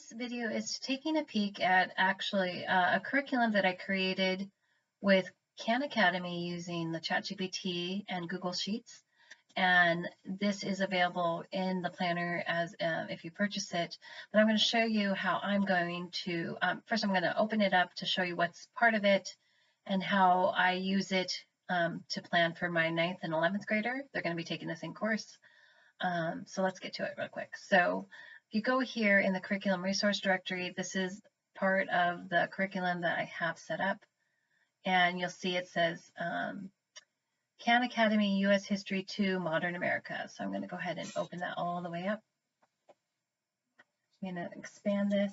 this video is taking a peek at actually a curriculum that I created with Khan Academy using the ChatGPT and Google Sheets. And this is available in the planner as if you purchase it. But I'm going to show you how I'm going to, first I'm going to open it up to show you what's part of it and how I use it to plan for my 9th and 11th grader. They're going to be taking the same course. So let's get to it real quick. So if you go here in the curriculum resource directory, this is part of the curriculum that I have set up. And you'll see it says Khan Academy U.S. History 2 Modern America. So I'm going to go ahead and open that all the way up. I'm going to expand this.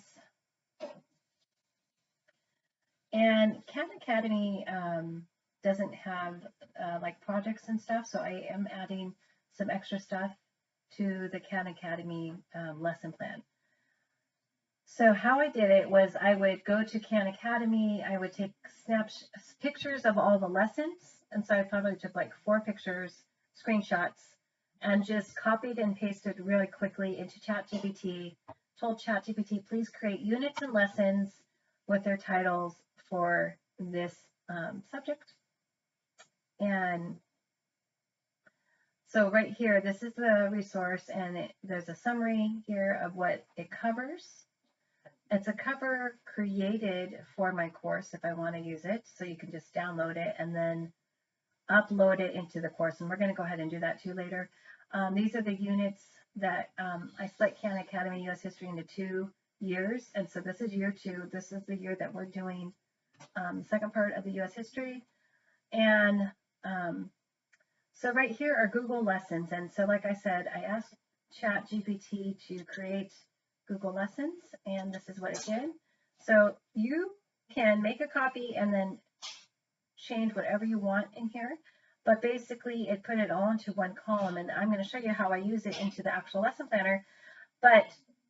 And Khan Academy doesn't have like projects and stuff, so I am adding some extra stuff to the Khan Academy lesson plan. So how I did it was I would go to Khan Academy, I would take pictures of all the lessons, and so I probably took like 4 pictures, screenshots, and just copied and pasted really quickly into ChatGPT, told ChatGPT, please create units and lessons with their titles for this subject. And so right here, this is the resource, and there's a summary here of what it covers. It's a cover created for my course if I want to use it, so you can just download it and then upload it into the course, and we're going to go ahead and do that too later. These are the units that I split Khan Academy U.S. History into 2 years, and so this is year 2. This is the year that we're doing the second part of the U.S. History. And so right here are Google Lessons, and so like I said, I asked ChatGPT to create Google Lessons, and this is what it did. So you can make a copy and then change whatever you want in here, but basically it put it all into one column, and I'm going to show you how I use it into the actual lesson planner. But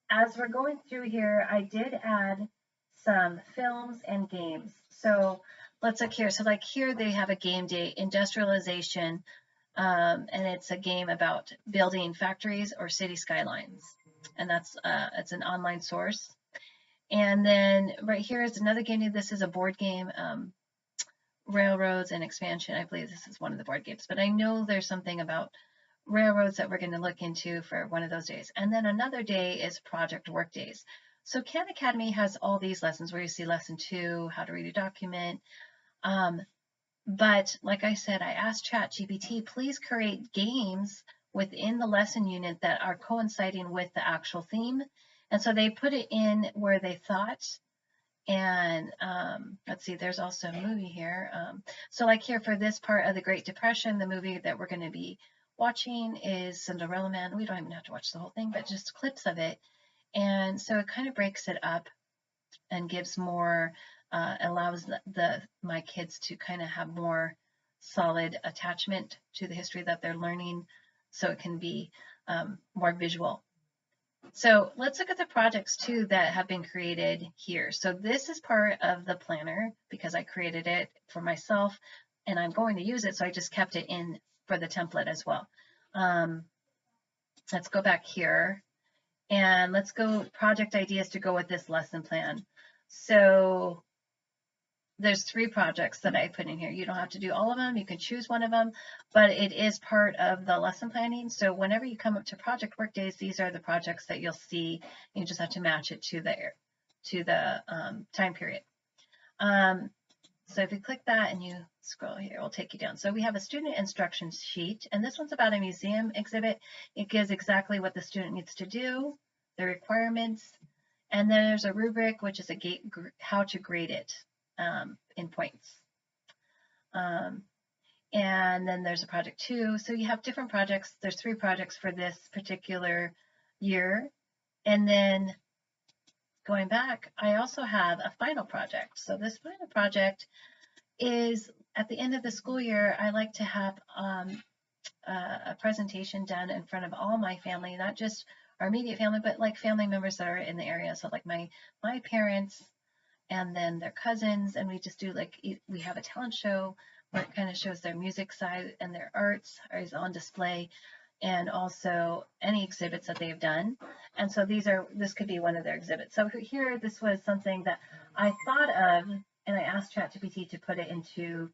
as we're going through here, I did add some films and games. So let's look here. So like here they have a game day, industrialization, and it's a game about building factories or city skylines. And that's it's an online source. And then right here is another game. This is a board game, Railroads and Expansion. I believe this is one of the board games, but I know there's something about railroads that we're going to look into for one of those days. And then another day is project work days. So Khan Academy has all these lessons where you see lesson 2, how to read a document. But like I said, I asked ChatGPT, please create games within the lesson unit that are coinciding with the actual theme. And so they put it in where they thought. And let's see, there's also a movie here. So like here for this part of the Great Depression, the movie that we're going to be watching is Cinderella Man. We don't even have to watch the whole thing, but just clips of it. And so it kind of breaks it up and gives more, allows my kids to kind of have more solid attachment to the history that they're learning, so it can be more visual. So let's look at the projects too that have been created here. So this is part of the planner because I created it for myself and I'm going to use it, so I just kept it in for the template as well. Let's go back here and let's go project ideas to go with this lesson plan. So there's 3 projects that I put in here. You don't have to do all of them. You can choose one of them, but it is part of the lesson planning. So whenever you come up to project work days, these are the projects that you'll see. You just have to match it to the time period. So if you click that and you scroll here, it'll take you down. So we have a student instructions sheet, and this one's about a museum exhibit. It gives exactly what the student needs to do, the requirements, and then there's a rubric, which is how to grade it. In points. And then there's a project 2. So you have different projects. There's 3 projects for this particular year. And then going back, I also have a final project. So this final project is at the end of the school year, I like to have a presentation done in front of all my family, not just our immediate family, but like family members that are in the area. So like my parents, and then their cousins, and we just do like, we have a talent show where it kind of shows their music side and their arts is on display. and also any exhibits that they've done. And so this could be one of their exhibits. So here, this was something that I thought of, and I asked ChatGPT to put it into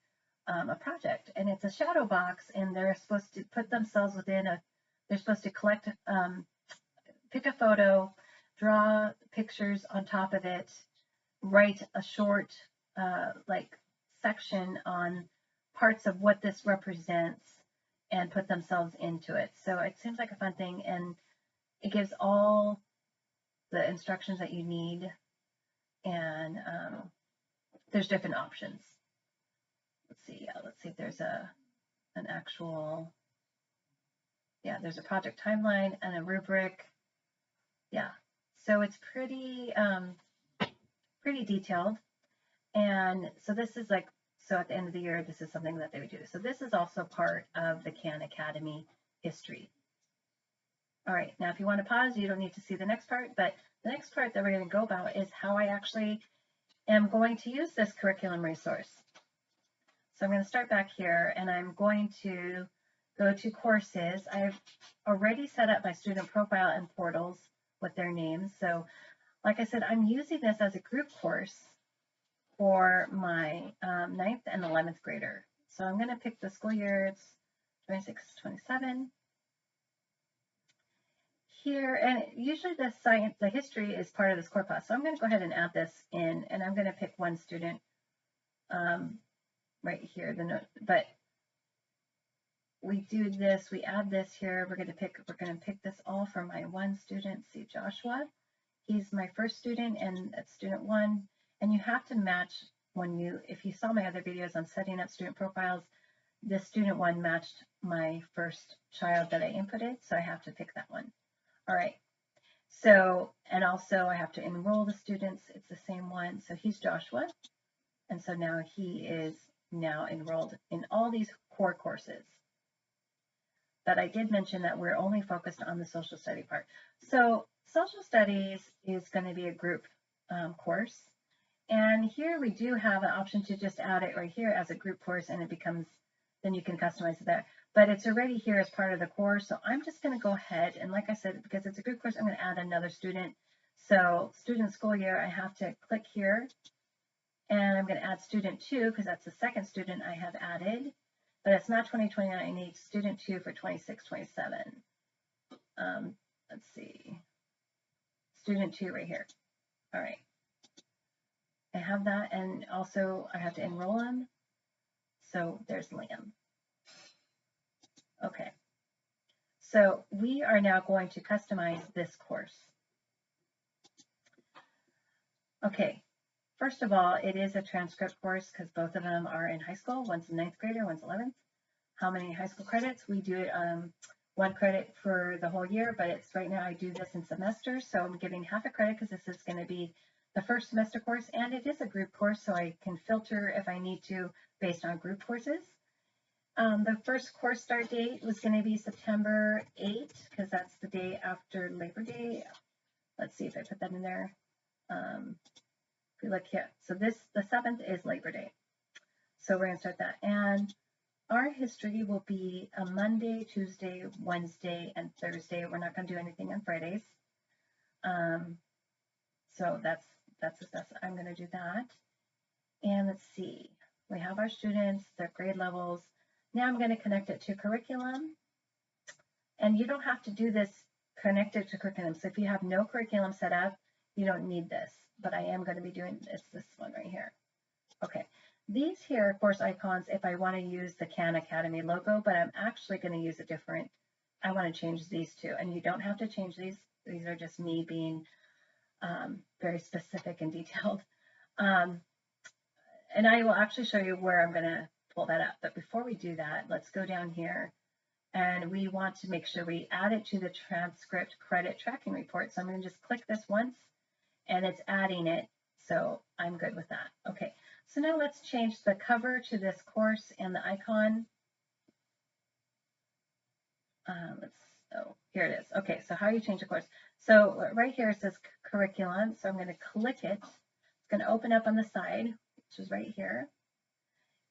a project. And it's a shadow box, and they're supposed to put themselves within they're supposed to collect, pick a photo, draw pictures on top of it, write a short, like section on parts of what this represents, and put themselves into it. So it seems like a fun thing, and it gives all the instructions that you need, and there's different options. Let's see if there's an actual, yeah, there's a project timeline and a rubric. Yeah, so it's pretty detailed. And so this is like, so at the end of the year, this is something that they would do. So this is also part of the Khan Academy history. All right, now if you want to pause, you don't need to see the next part, but the next part that we're going to go about is how I actually am going to use this curriculum resource. So I'm going to start back here, and I'm going to go to courses. I've already set up my student profile and portals with their names. So like I said, I'm using this as a group course for my 9th and 11th grader. So I'm going to pick the school year, it's 26-27. Here, and usually the history is part of this core class. So I'm going to go ahead and add this in, and I'm going to pick one student right here, but we do this, we add this here. We're going to pick this all for my one student. See, Joshua, he's my first student, and it's student 1. And you have to match if you saw my other videos on setting up student profiles, this student 1 matched my first child that I inputted, so I have to pick that one. All right, so, and also I have to enroll the students. It's the same one, so he's Joshua, and so now he is now enrolled in all these core courses. But I did mention that we're only focused on the social study part. So social studies is going to be a group course. And here we do have an option to just add it right here as a group course, and it becomes, then you can customize it there. But it's already here as part of the course. So I'm just going to go ahead, and like I said, because it's a group course, I'm going to add another student. So student school year, I have to click here, and I'm going to add student 2 because that's the second student I have added. But it's not 2029, I need student 2 for 26-27. Let's see, student 2 right here. All right. I have that, and also I have to enroll him. So there's Liam. Okay. So we are now going to customize this course. Okay. First of all, it is a transcript course because both of them are in high school. One's a 9th grader, one's 11th. How many high school credits? We do it 1 credit for the whole year, but it's right now I do this in semesters. So I'm giving half a credit because this is going to be the first semester course, and it is a group course, so I can filter if I need to based on group courses. The first course start date was going to be September 8th because that's the day after Labor Day. Let's see if I put that in there. If you look here, so the 7th is Labor Day. So we're going to start that. And our history will be a Monday, Tuesday, Wednesday, and Thursday. We're not going to do anything on Fridays. So I'm going to do that. And let's see, we have our students, their grade levels. Now I'm going to connect it to curriculum. And you don't have to do this connected to curriculum. So if you have no curriculum set up, you don't need this. But I am going to be doing this one right here. Okay. These here are course icons if I want to use the Khan Academy logo, but I'm actually going to use a different, I want to change these two. And you don't have to change these. These are just me being very specific and detailed. And I will actually show you where I'm going to pull that up. But before we do that, let's go down here. And we want to make sure we add it to the transcript credit tracking report. So I'm going to just click this once, and it's adding it. So I'm good with that. Okay. So now let's change the cover to this course and the icon. Here it is. Okay, so how you change the course. So right here it says curriculum. So I'm going to click it. It's going to open up on the side, which is right here.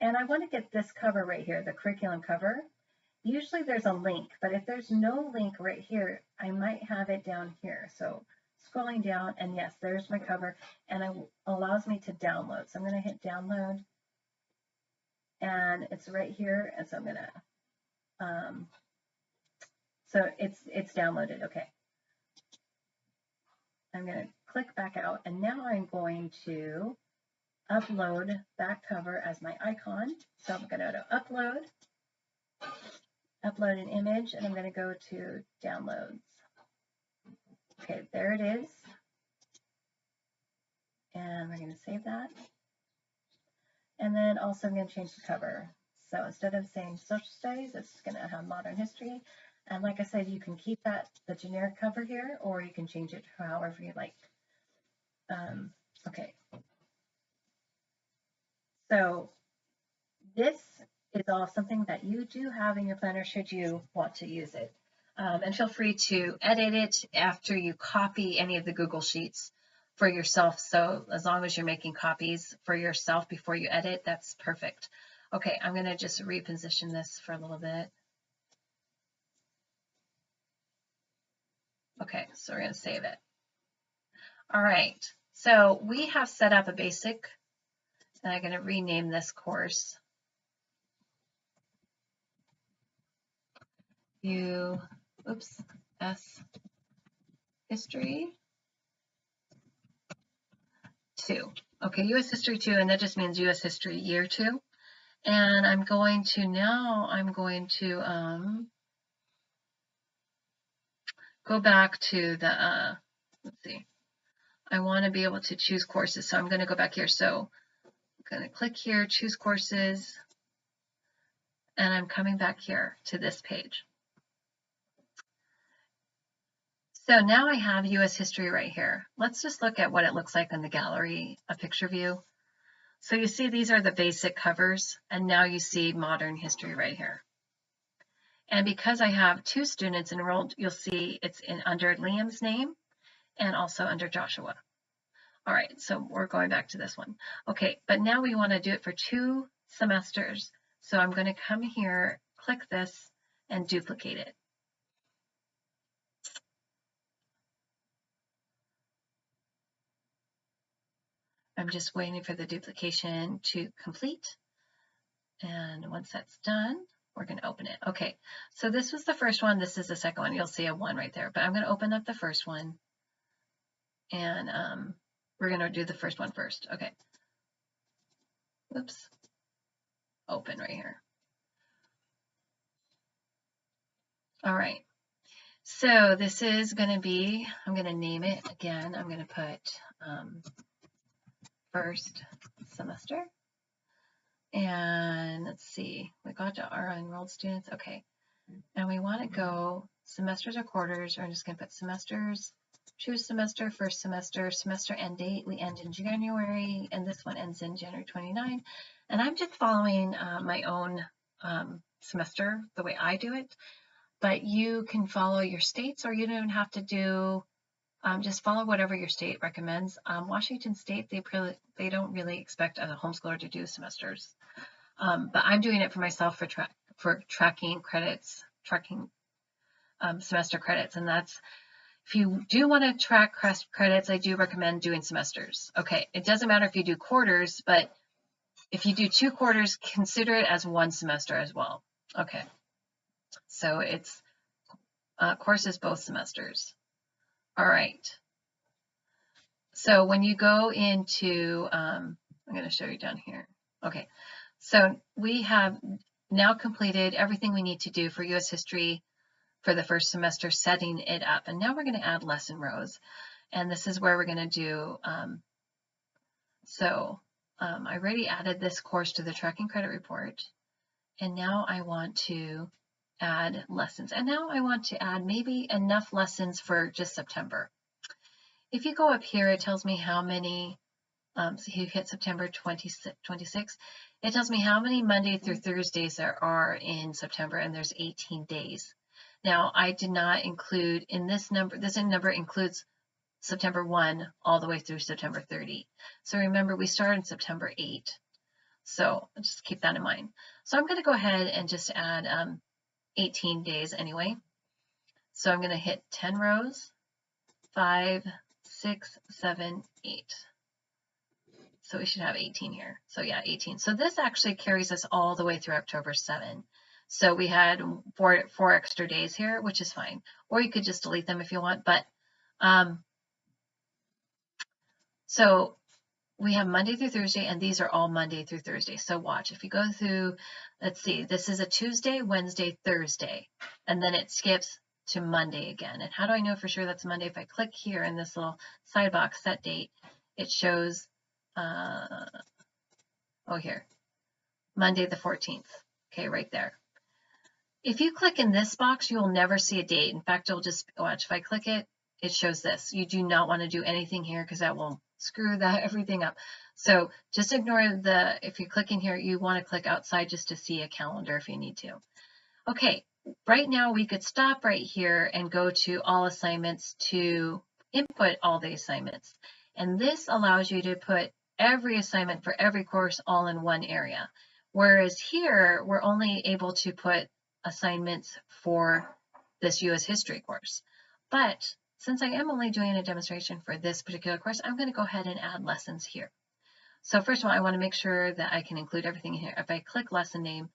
And I want to get this cover right here, the curriculum cover. usually there's a link, but if there's no link right here, I might have it down here. So scrolling down, and yes, there's my cover, and it allows me to download. So I'm going to hit download, and it's right here. And so I'm going to, so it's downloaded. Okay. I'm going to click back out, and now I'm going to upload that cover as my icon. So I'm going to upload an image, and I'm going to go to downloads. Okay, there it is. And we're going to save that. And then also I'm going to change the cover. So instead of saying social studies, it's going to have modern history. And like I said, you can keep the generic cover here, or you can change it however you like. Okay. So this is all something that you do have in your planner should you want to use it. And feel free to edit it after you copy any of the Google Sheets for yourself. So as long as you're making copies for yourself before you edit, that's perfect. Okay, I'm going to just reposition this for a little bit. Okay, so we're going to save it. All right, so we have set up a basic, and I'm going to rename this course US History 2. Okay, US History 2, and that just means US History Year 2. And I'm going to go back to the, let's see, I want to be able to choose courses. So I'm going to go back here. So I'm going to click here, choose courses, and I'm coming back here to this page. So now I have US History right here. Let's just look at what it looks like in the gallery, a picture view. So you see these are the basic covers, and now you see modern history right here. And because I have 2 students enrolled, you'll see it's under Liam's name and also under Joshua. All right, so we're going back to this one. Okay, but now we want to do it for 2 semesters. So I'm going to come here, click this, and duplicate it. I'm just waiting for the duplication to complete. And once that's done, we're going to open it. Okay, so this was the first one. This is the second one. You'll see a 1 right there. But I'm going to open up the first one. And we're going to do the first one first. Okay. Oops. Open right here. All right. So this is going to be, I'm going to name it again. I'm going to put first semester. And let's see, we got to our enrolled students. Okay. And we want to go semesters or quarters. I'm just going to put semesters, choose semester, first semester, semester end date. We end in January, and this one ends in January 29. And I'm just following my own semester, the way I do it. But you can follow your states, or you don't have to do, just follow whatever your state recommends. Washington State, they don't really expect a homeschooler to do semesters. But I'm doing it for myself for tracking credits, semester credits. And that's, if you do want to track credits, I do recommend doing semesters. Okay, it doesn't matter if you do quarters, but if you do 2 quarters, consider it as 1 semester as well. Okay, so it's courses both semesters. All right. So when you go into, I'm going to show you down here. Okay, so we have now completed everything we need to do for US History for the first semester, setting it up. And now we're going to add lesson rows. And this is where we're going to do, I already added this course to the tracking credit report. And now I want to add lessons. And now I want to add maybe enough lessons for just September. If you go up here, it tells me how many, so you hit September 26, it tells me how many Monday through Thursdays there are in September, and there's 18 days. Now, I did not include in this number includes September 1 all the way through September 30. So remember, we start on September 8. So just keep that in mind. So I'm going to go ahead and just add 18 days anyway. So I'm going to hit 10 rows, 5, 6, 7, 8. So we should have 18 here. So yeah, 18. So this actually carries us all the way through October 7. So we had four extra days here, which is fine. Or you could just delete them if you want. But so we have Monday through Thursday, and these are all Monday through Thursday. So watch, if you go through, let's see, this is a Tuesday, Wednesday, Thursday, and then it skips to Monday again. And how do I know for sure that's Monday? If I click here in this little side box, set date, it shows, here, Monday the 14th. Okay, right there. If you click in this box, you will never see a date. In fact, it'll just, watch, if I click it, it shows this. You do not want to do anything here because that will screw everything up. So just ignore if you click in here, you want to click outside just to see a calendar if you need to. Okay, right now we could stop right here and go to all assignments to input all the assignments. And this allows you to put every assignment for every course all in one area. Whereas here, we're only able to put assignments for this US history course. But since I am only doing a demonstration for this particular course, I'm going to go ahead and add lessons here. So first of all, I want to make sure that I can include everything here. If I click lesson name,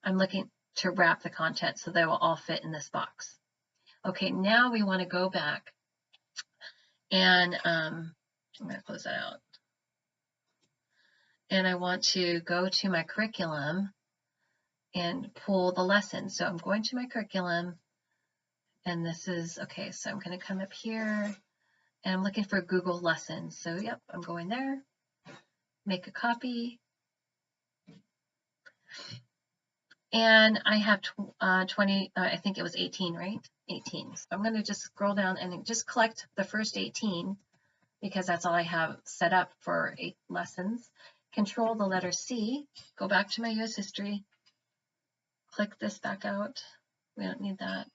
I'm looking to wrap the content so they will all fit in this box. Okay, now we want to go back and I'm going to close that out. And I want to go to my curriculum and pull the lesson. So I'm going to my curriculum, and this is, okay, so I'm going to come up here and I'm looking for Google Lessons. So yep, I'm going there, make a copy. And I have 20, I think it was 18, right? 18. So I'm going to just scroll down and just collect the first 18 because that's all I have set up for 8 lessons. Control the letter C, go back to my US history, click this back out. We don't need that.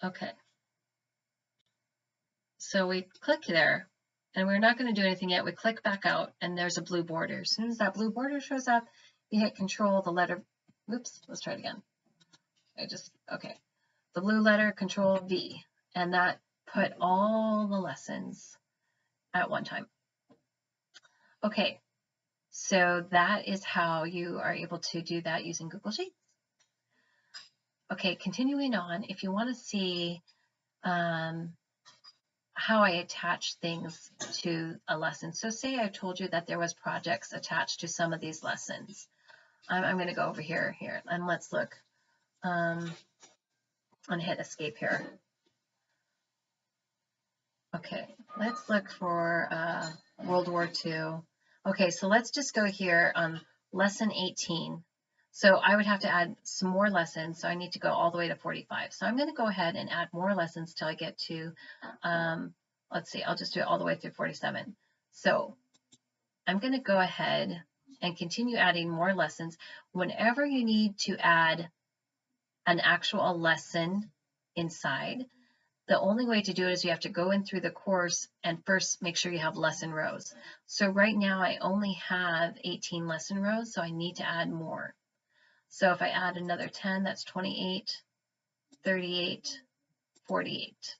Okay. So we click there, and we're not going to do anything yet. We click back out, and there's a blue border. As soon as that blue border shows up, you hit Control the letter, oops, let's try it again. Okay. The blue letter, Control V, and that put all the lessons at one time. Okay, so that is how you are able to do that using Google Sheets. Okay, continuing on, if you want to see how I attach things to a lesson. So say I told you that there was projects attached to some of these lessons. I'm going to go over here, and let's look. I'm going to hit escape here. Okay, let's look for World War II. Okay, so let's just go here on lesson 18. So I would have to add some more lessons, so I need to go all the way to 45. So I'm going to go ahead and add more lessons till I get to, let's see, I'll just do it all the way through 47. So I'm going to go ahead and continue adding more lessons. Whenever you need to add an actual lesson inside, the only way to do it is you have to go in through the course and first make sure you have lesson rows. So right now I only have 18 lesson rows, so I need to add more. So if I add another 10, that's 28, 38, 48.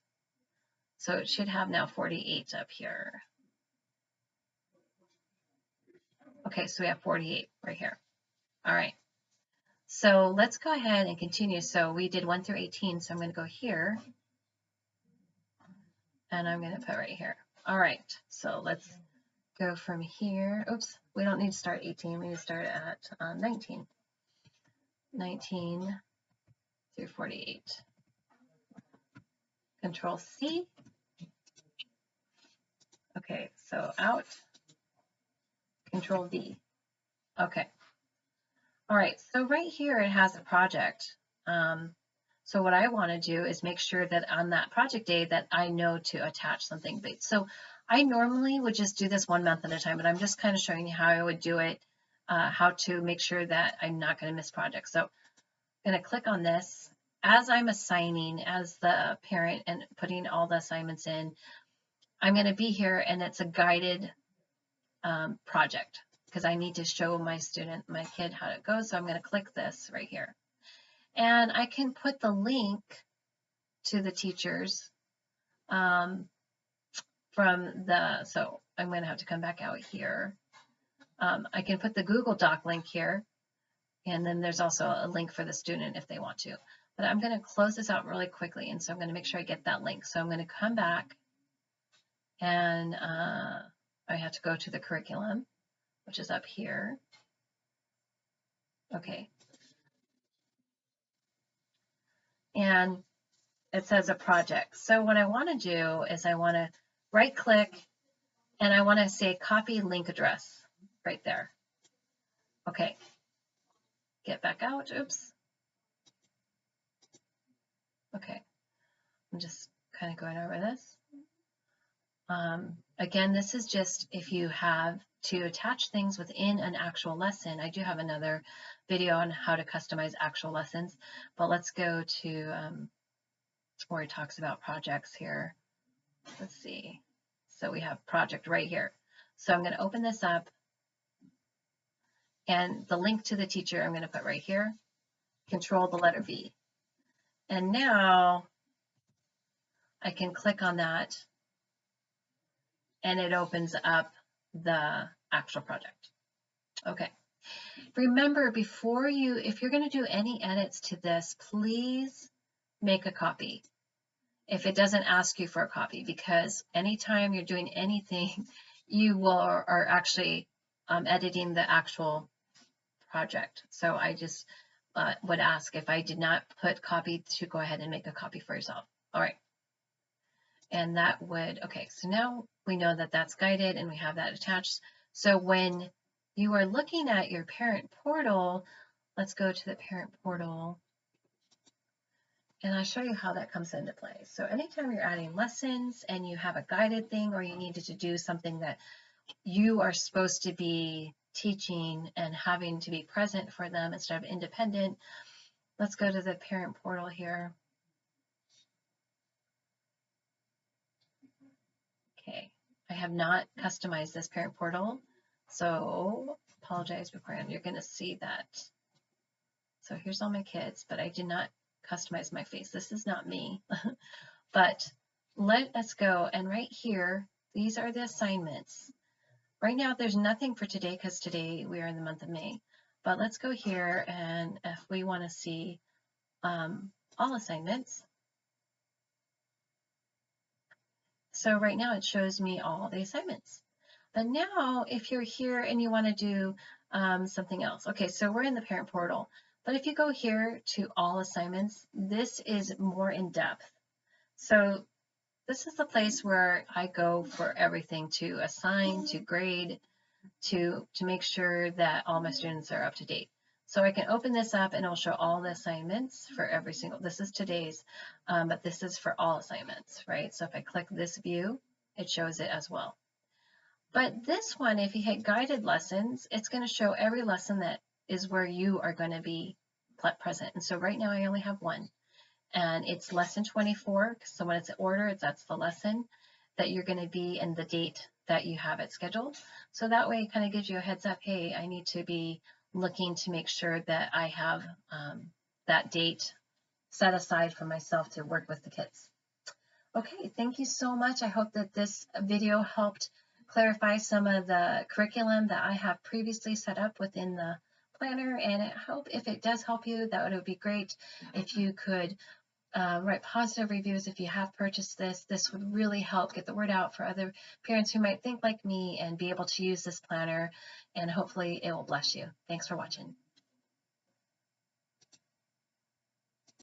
So it should have now 48 up here. Okay, so we have 48 right here. All right. So let's go ahead and continue. So we did 1 through 18, so I'm going to go here. And I'm going to put right here. All right, so let's go from here. Oops, we don't need to start 18. We need to start at 19. 19 through 48. Control C. Okay, so out. Control V. Okay. All right, so right here it has a project. So what I want to do is make sure that on that project day that I know to attach something big. So I normally would just do this 1 month at a time, but I'm just kind of showing you how I would do it, how to make sure that I'm not going to miss projects. So I'm going to click on this. As I'm assigning as the parent and putting all the assignments in, I'm going to be here and it's a guided project. because I need to show my kid how it goes. So I'm going to click this right here. And I can put the link to the teachers from so I'm going to have to come back out here. I can put the Google Doc link here, and then there's also a link for the student if they want to. But I'm going to close this out really quickly, and so I'm going to make sure I get that link. So I'm going to come back, and I have to go to the curriculum, which is up here. Okay. And it says a project. So what I want to do is I want to right click and I want to say copy link address right there. Okay. Get back out. Oops. Okay. I'm just kind of going over this. Again, this is just if you have to attach things within an actual lesson. I do have another video on how to customize actual lessons, but let's go to where it talks about projects here. Let's see. So we have project right here. So I'm going to open this up, and the link to the teacher I'm going to put right here. Control the letter V. And now I can click on that, and it opens up the actual project. Okay. Remember, before if you're going to do any edits to this, please make a copy if it doesn't ask you for a copy, because anytime you're doing anything, you are actually editing the actual project. So I just would ask, if I did not put copy, to go ahead and make a copy for yourself. All right. And that would, okay, so now we know that that's guided and we have that attached. So when you are looking at your parent portal, let's go to the parent portal, and I'll show you how that comes into play. So anytime you're adding lessons and you have a guided thing, or you needed to do something that you are supposed to be teaching and having to be present for them instead of independent, let's go to the parent portal here. Okay, I have not customized this parent portal, so apologize beforehand. You're going to see that. So here's all my kids, but I did not customize my face. This is not me. But let us go, and right here, these are the assignments. Right now, there's nothing for today because today we are in the month of May. But let's go here, and if we want to see all assignments. So right now it shows me all the assignments. But now if you're here and you want to do something else. Okay, so we're in the parent portal. But if you go here to all assignments, this is more in depth. So this is the place where I go for everything to assign, to grade, to make sure that all my students are up to date. So I can open this up and it'll show all the assignments for every single, this is today's, but this is for all assignments, right? So if I click this view, it shows it as well. But this one, if you hit guided lessons, it's going to show every lesson that is where you are going to be present. And so right now I only have one, and it's lesson 24. So when it's in order, that's the lesson that you're going to be and the date that you have it scheduled. So that way it kind of gives you a heads up, hey, I need to be looking to make sure that I have that date set aside for myself to work with the kids. Okay, thank you so much. I hope that this video helped clarify some of the curriculum that I have previously set up within the planner, and I hope if it does help you, that would be great if you could write positive reviews if you have purchased this. This would really help get the word out for other parents who might think like me and be able to use this planner, and hopefully it will bless you. Thanks for watching.